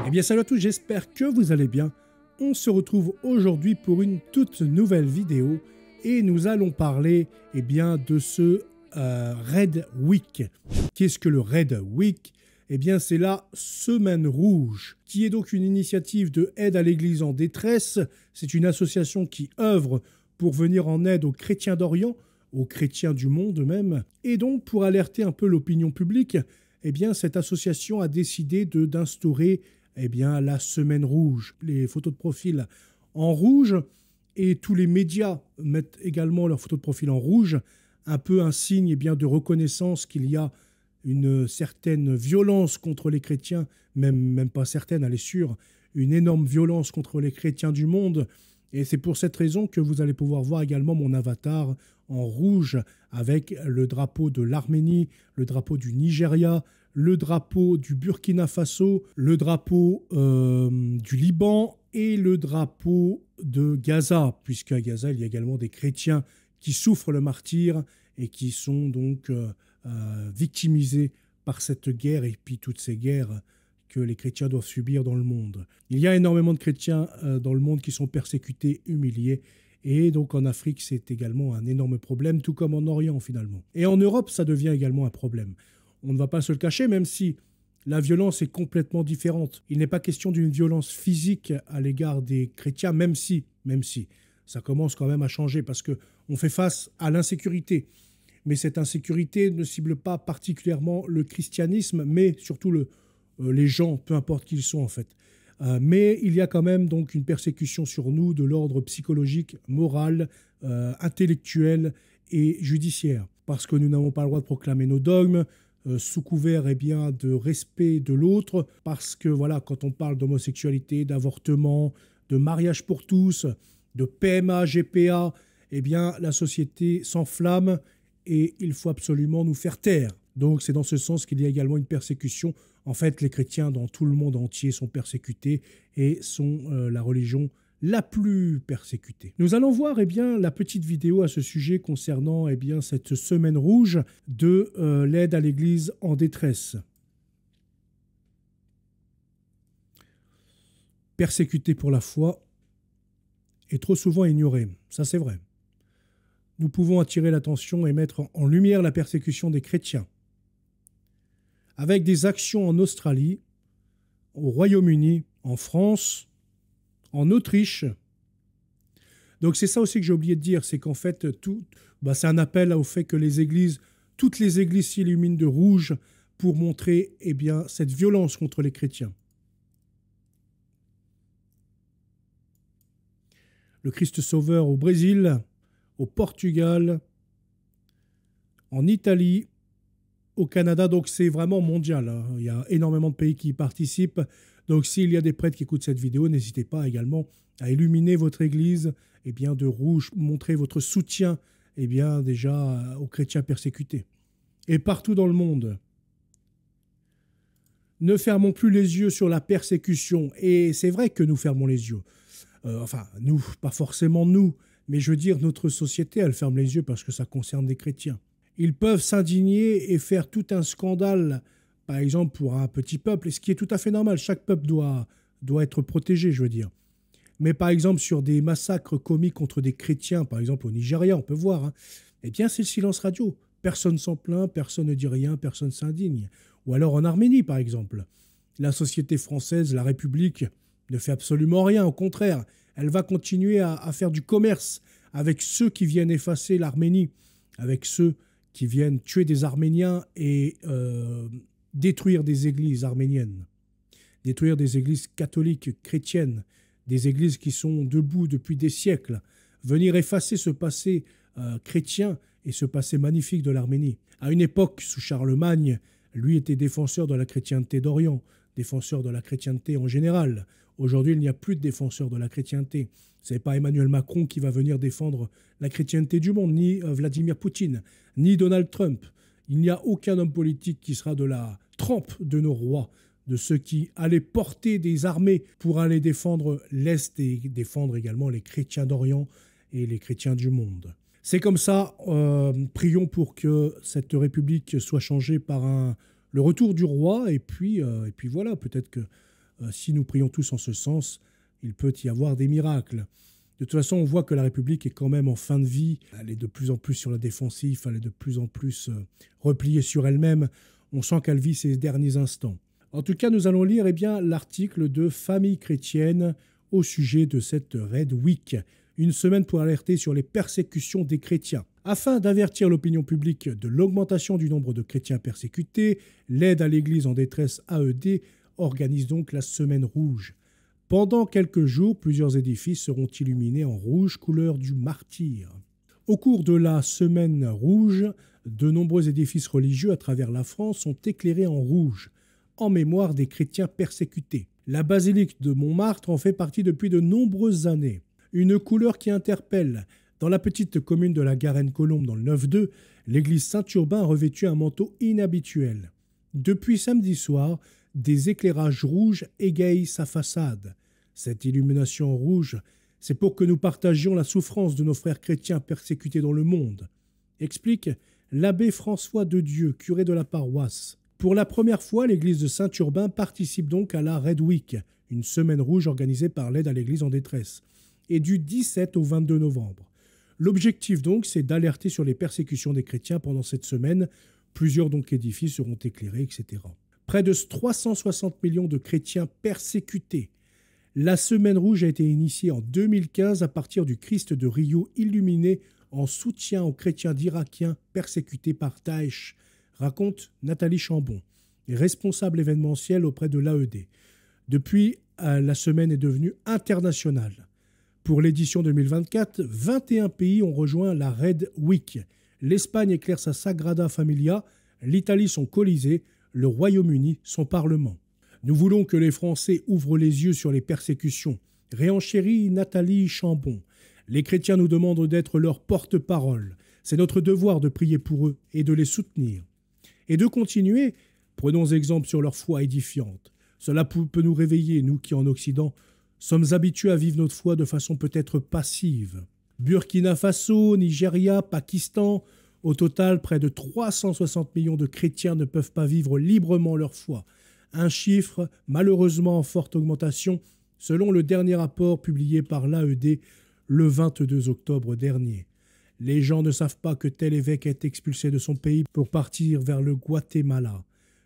Eh bien salut à tous, j'espère que vous allez bien. On se retrouve aujourd'hui pour une toute nouvelle vidéo et nous allons parler de ce Red Week. Qu'est-ce que le Red Week? Eh bien c'est la Semaine Rouge, qui est donc une initiative de aide à l'Église en détresse. C'est une association qui œuvre pour venir en aide aux chrétiens d'Orient, aux chrétiens du monde même. Et donc pour alerter un peu l'opinion publique, eh bien cette association a décidé d'instaurer la Semaine Rouge. Les photos de profil en rouge, et tous les médias mettent également leurs photos de profil en rouge, un peu un signe de reconnaissance qu'il y a une certaine violence contre les chrétiens, même pas certaine, elle est sûre, une énorme violence contre les chrétiens du monde. Et c'est pour cette raison que vous allez pouvoir voir également mon avatar en rouge avec le drapeau de l'Arménie, le drapeau du Nigeria, le drapeau du Burkina Faso, le drapeau du Liban et le drapeau de Gaza, puisqu'à Gaza, il y a également des chrétiens qui souffrent le martyre et qui sont donc victimisés par cette guerre et puis toutes ces guerres que les chrétiens doivent subir dans le monde. Il y a énormément de chrétiens dans le monde qui sont persécutés, humiliés, et donc en Afrique, c'est également un énorme problème, tout comme en Orient finalement. Et en Europe, ça devient également un problème. On ne va pas se le cacher, même si la violence est complètement différente. Il n'est pas question d'une violence physique à l'égard des chrétiens, même si ça commence quand même à changer, parce qu'on fait face à l'insécurité. Mais cette insécurité ne cible pas particulièrement le christianisme, mais surtout les gens, peu importe qui ils sont en fait. Mais il y a quand même donc une persécution sur nous de l'ordre psychologique, moral, intellectuel et judiciaire. Parce que nous n'avons pas le droit de proclamer nos dogmes, sous couvert de respect de l'autre, parce que voilà, quand on parle d'homosexualité, d'avortement, de mariage pour tous, de PMA, GPA, la société s'enflamme et il faut absolument nous faire taire. Donc c'est dans ce sens qu'il y a également une persécution. En fait, les chrétiens dans tout le monde entier sont persécutés et sont la religion la plus persécutée. Nous allons voir la petite vidéo à ce sujet concernant cette semaine rouge de l'aide à l'Église en détresse. Persécutés pour la foi et trop souvent ignorés, ça c'est vrai. Nous pouvons attirer l'attention et mettre en lumière la persécution des chrétiens, avec des actions en Australie, au Royaume-Uni, en France, en Autriche. Donc c'est ça aussi que j'ai oublié de dire, c'est qu'en fait, c'est un appel au fait que toutes les églises s'illuminent de rouge pour montrer cette violence contre les chrétiens. Le Christ Sauveur au Brésil, au Portugal, en Italie, au Canada, donc c'est vraiment mondial. Hein. Il y a énormément de pays qui y participent. Donc s'il y a des prêtres qui écoutent cette vidéo, n'hésitez pas également à illuminer votre église de rouge, montrer votre soutien déjà aux chrétiens persécutés. Et partout dans le monde. Ne fermons plus les yeux sur la persécution. Et c'est vrai que nous fermons les yeux. Nous, pas forcément nous, mais je veux dire notre société, elle ferme les yeux parce que ça concerne des chrétiens. Ils peuvent s'indigner et faire tout un scandale, par exemple pour un petit peuple, ce qui est tout à fait normal. Chaque peuple doit être protégé, je veux dire. Mais par exemple sur des massacres commis contre des chrétiens, par exemple au Nigeria, on peut voir, c'est le silence radio. Personne s'en plaint, personne ne dit rien, personne s'indigne. Ou alors en Arménie, par exemple. La société française, la République, ne fait absolument rien, au contraire. Elle va continuer à faire du commerce avec ceux qui viennent effacer l'Arménie, avec ceux qui viennent tuer des Arméniens et détruire des églises arméniennes, détruire des églises catholiques, chrétiennes, des églises qui sont debout depuis des siècles, venir effacer ce passé chrétien et ce passé magnifique de l'Arménie. À une époque, sous Charlemagne, lui était défenseur de la chrétienté d'Orient, défenseur de la chrétienté en général. Aujourd'hui, il n'y a plus de défenseur de la chrétienté. Ce n'est pas Emmanuel Macron qui va venir défendre la chrétienté du monde, ni Vladimir Poutine, ni Donald Trump. Il n'y a aucun homme politique qui sera de la trempe de nos rois, de ceux qui allaient porter des armées pour aller défendre l'Est et défendre également les chrétiens d'Orient et les chrétiens du monde. C'est comme ça, prions pour que cette République soit changée par le retour du roi, et puis voilà, peut-être que si nous prions tous en ce sens, il peut y avoir des miracles. De toute façon, on voit que la République est quand même en fin de vie. Elle est de plus en plus sur la défensive, elle est de plus en plus repliée sur elle-même. On sent qu'elle vit ses derniers instants. En tout cas, nous allons lire l'article de Famille chrétienne au sujet de cette Red Week. Une semaine pour alerter sur les persécutions des chrétiens. Afin d'avertir l'opinion publique de l'augmentation du nombre de chrétiens persécutés, l'aide à l'Église en détresse AED organise donc la Semaine rouge. Pendant quelques jours, plusieurs édifices seront illuminés en rouge, couleur du martyr. Au cours de la Semaine rouge, de nombreux édifices religieux à travers la France sont éclairés en rouge, en mémoire des chrétiens persécutés. La basilique de Montmartre en fait partie depuis de nombreuses années. Une couleur qui interpelle. Dans la petite commune de la Garenne-Colombes, dans le 9-2, l'église Saint-Urbain a revêtu un manteau inhabituel. Depuis samedi soir, des éclairages rouges égayent sa façade. Cette illumination rouge, c'est pour que nous partagions la souffrance de nos frères chrétiens persécutés dans le monde, explique l'abbé François de Dieu, curé de la paroisse. Pour la première fois, l'église de Saint-Urbain participe donc à la Red Week, une semaine rouge organisée par l'aide à l'église en détresse, et du 17 au 22 novembre. L'objectif donc, c'est d'alerter sur les persécutions des chrétiens pendant cette semaine. Plusieurs donc édifices seront éclairés, etc. Près de 360 millions de chrétiens persécutés. La Semaine rouge a été initiée en 2015 à partir du Christ de Rio illuminé en soutien aux chrétiens irakiens persécutés par Daesh, raconte Nathalie Chambon, responsable événementielle auprès de l'AED. Depuis, la semaine est devenue internationale. Pour l'édition 2024, 21 pays ont rejoint la Red Week. L'Espagne éclaire sa Sagrada Familia, l'Italie son Colisée, le Royaume-Uni son Parlement. Nous voulons que les Français ouvrent les yeux sur les persécutions, réenchérit Nathalie Chambon. Les chrétiens nous demandent d'être leur porte-parole. C'est notre devoir de prier pour eux et de les soutenir. Et de continuer, prenons exemple sur leur foi édifiante. Cela peut nous réveiller, nous qui en Occident sommes habitués à vivre notre foi de façon peut-être passive. Burkina Faso, Nigeria, Pakistan, au total, près de 360 millions de chrétiens ne peuvent pas vivre librement leur foi. Un chiffre malheureusement en forte augmentation, selon le dernier rapport publié par l'AED le 22 octobre dernier. Les gens ne savent pas que tel évêque est expulsé de son pays pour partir vers le Guatemala,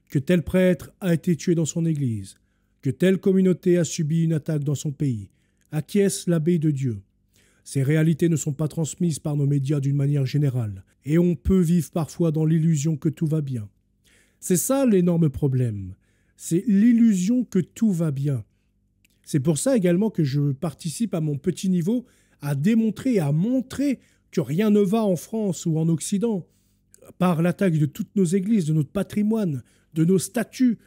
que tel prêtre a été tué dans son église, que telle communauté a subi une attaque dans son pays. Acquiesce l'abbé de Dieu. Ces réalités ne sont pas transmises par nos médias d'une manière générale, et on peut vivre parfois dans l'illusion que tout va bien. C'est ça l'énorme problème, c'est l'illusion que tout va bien. C'est pour ça également que je participe à mon petit niveau à démontrer et à montrer que rien ne va en France ou en Occident, par l'attaque de toutes nos églises, de notre patrimoine, de nos statuts,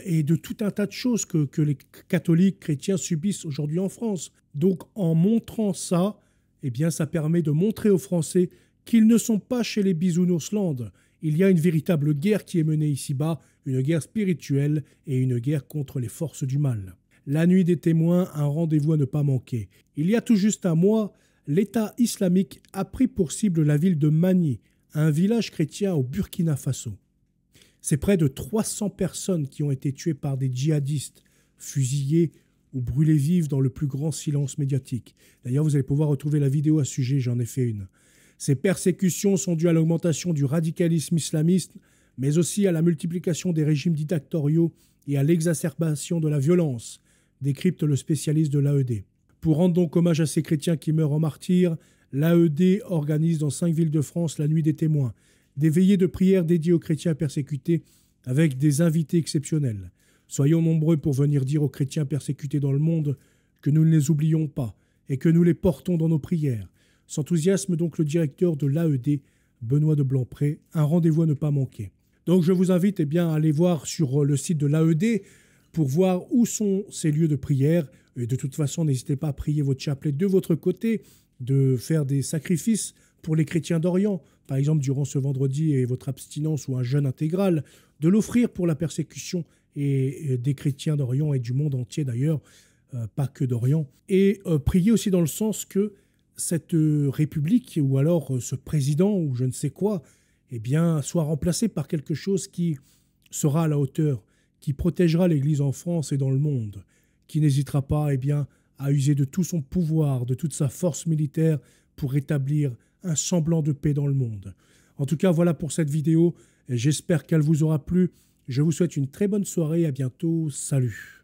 et de tout un tas de choses que les catholiques chrétiens subissent aujourd'hui en France. Donc en montrant ça, eh bien, ça permet de montrer aux Français qu'ils ne sont pas chez les bisounourslandes. Il y a une véritable guerre qui est menée ici-bas, une guerre spirituelle et une guerre contre les forces du mal. La nuit des témoins, un rendez-vous à ne pas manquer. Il y a tout juste un mois, l'État islamique a pris pour cible la ville de Mani, un village chrétien au Burkina Faso. C'est près de 300 personnes qui ont été tuées par des djihadistes, fusillées ou brûlées vives dans le plus grand silence médiatique. D'ailleurs, vous allez pouvoir retrouver la vidéo à ce sujet, j'en ai fait une. Ces persécutions sont dues à l'augmentation du radicalisme islamiste, mais aussi à la multiplication des régimes dictatoriaux et à l'exacerbation de la violence, décrypte le spécialiste de l'AED. Pour rendre donc hommage à ces chrétiens qui meurent en martyrs, l'AED organise dans 5 villes de France la nuit des témoins, des veillées de prière dédiées aux chrétiens persécutés avec des invités exceptionnels. Soyons nombreux pour venir dire aux chrétiens persécutés dans le monde que nous ne les oublions pas et que nous les portons dans nos prières. S'enthousiasme donc le directeur de l'AED, Benoît de Blancpré, un rendez-vous à ne pas manquer. Donc je vous invite à aller voir sur le site de l'AED pour voir où sont ces lieux de prière. Et de toute façon, n'hésitez pas à prier votre chapelet de votre côté, de faire des sacrifices pour les chrétiens d'Orient, par exemple durant ce vendredi et votre abstinence ou un jeûne intégral, de l'offrir pour la persécution et des chrétiens d'Orient et du monde entier d'ailleurs, pas que d'Orient. Et prier aussi dans le sens que cette république ou alors ce président ou je ne sais quoi, eh bien, soit remplacé par quelque chose qui sera à la hauteur, qui protégera l'Église en France et dans le monde, qui n'hésitera pas à user de tout son pouvoir, de toute sa force militaire pour rétablir un semblant de paix dans le monde. En tout cas, voilà pour cette vidéo. J'espère qu'elle vous aura plu. Je vous souhaite une très bonne soirée. À bientôt. Salut.